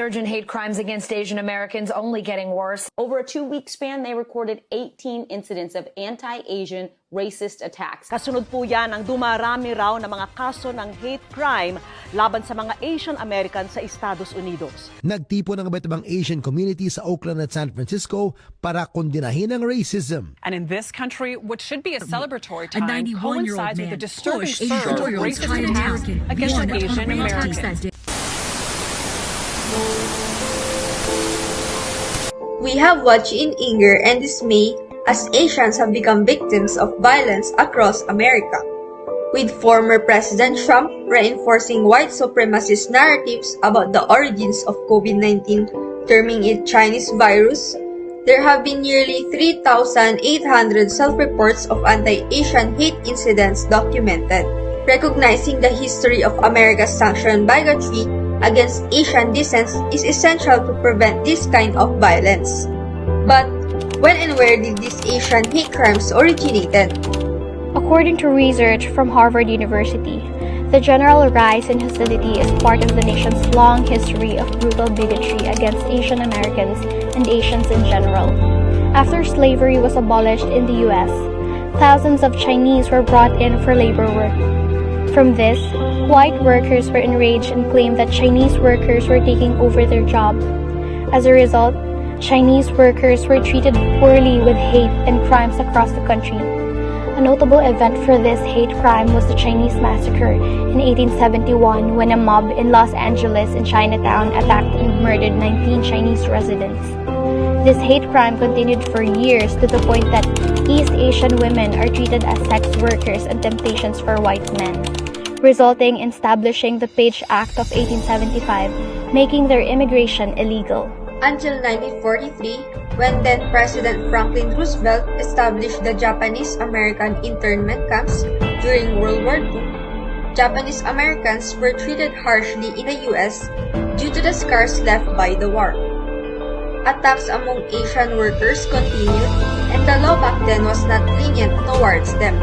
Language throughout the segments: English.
Surge in hate crimes against Asian Americans only getting worse. Over a 2-week span, they recorded 18 incidents of anti-Asian racist attacks. Kasunod po yan ang dumarami raw na mga kaso ng hate crime laban sa mga Asian Americans sa Estados Unidos. Nagtipo ng iba't ibang Asian community sa Oakland at San Francisco para kondinahin ang racism. And in this country, what should be a celebratory time coincides with a disturbing pushed surge of racist attacks against Asian Americans. We have watched in anger and dismay as Asians have become victims of violence across America, with former President Trump reinforcing white supremacist narratives about the origins of COVID-19, terming it Chinese virus. There have been nearly 3,800 self-reports of anti-Asian hate incidents documented, recognizing the history of America's sanctioned bigotry against Asian descent is essential to prevent this kind of violence. But when and where did these Asian hate crimes originated? According to research from Harvard University, the general rise in hostility is part of the nation's long history of brutal bigotry against Asian Americans and Asians in general. After slavery was abolished in the U.S., thousands of Chinese were brought in for labor work. From this, white workers were enraged and claimed that Chinese workers were taking over their job. As a result, Chinese workers were treated poorly with hate and crimes across the country. A notable event for this hate crime was the Chinese massacre in 1871 when a mob in Los Angeles and Chinatown attacked and murdered 19 Chinese residents. This hate crime continued for years to the point that East Asian women are treated as sex workers and temptations for white men, resulting in establishing the Page Act of 1875, making their immigration illegal. Until 1943, when then-President Franklin Roosevelt established the Japanese-American internment camps during World War II, Japanese Americans were treated harshly in the U.S. due to the scars left by the war. Attacks among Asian workers continued, and the law back then was not lenient towards them.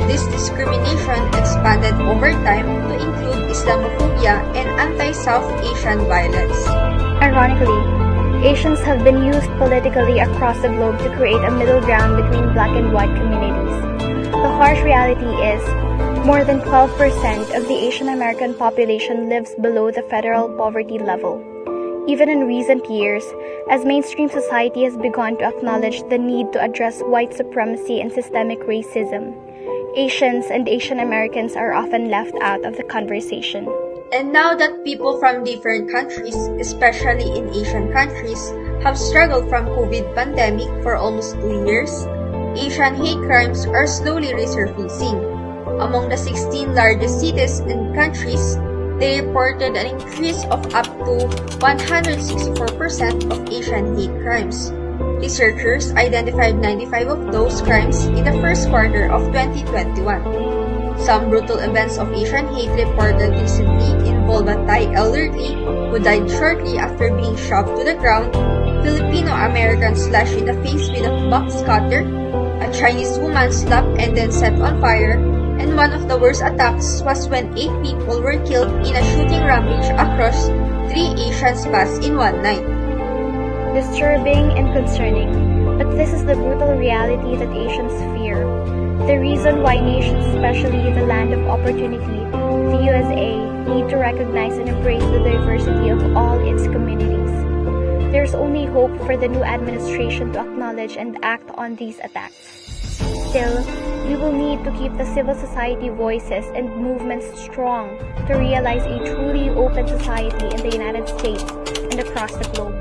This discrimination expanded over time to include Islamophobia and anti-South Asian violence. Ironically, Asians have been used politically across the globe to create a middle ground between black and white communities. The harsh reality is, more than 12% of the Asian American population lives below the federal poverty level. Even in recent years, as mainstream society has begun to acknowledge the need to address white supremacy and systemic racism, Asians and Asian Americans are often left out of the conversation. And now that people from different countries, especially in Asian countries, have struggled from COVID pandemic for almost 2 years, Asian hate crimes are slowly resurfacing. Among the 16 largest cities and countries, they reported an increase of up to 164% of Asian hate crimes. Researchers identified 95 of those crimes in the first quarter of 2021. Some brutal events of Asian hate reported recently involve a Thai elderly who died shortly after being shoved to the ground, Filipino-American slashed in the face with a box cutter, a Chinese woman slapped and then set on fire, and one of the worst attacks was when 8 people were killed in a shooting rampage across 3 Asian spas in one night. Disturbing and concerning, but this is the brutal reality that Asians fear. The reason why nations, especially the land of opportunity, the USA, need to recognize and embrace the diversity of all its communities. There's only hope for the new administration to acknowledge and act on these attacks. Still, we will need to keep the civil society voices and movements strong to realize a truly open society in the United States and across the globe.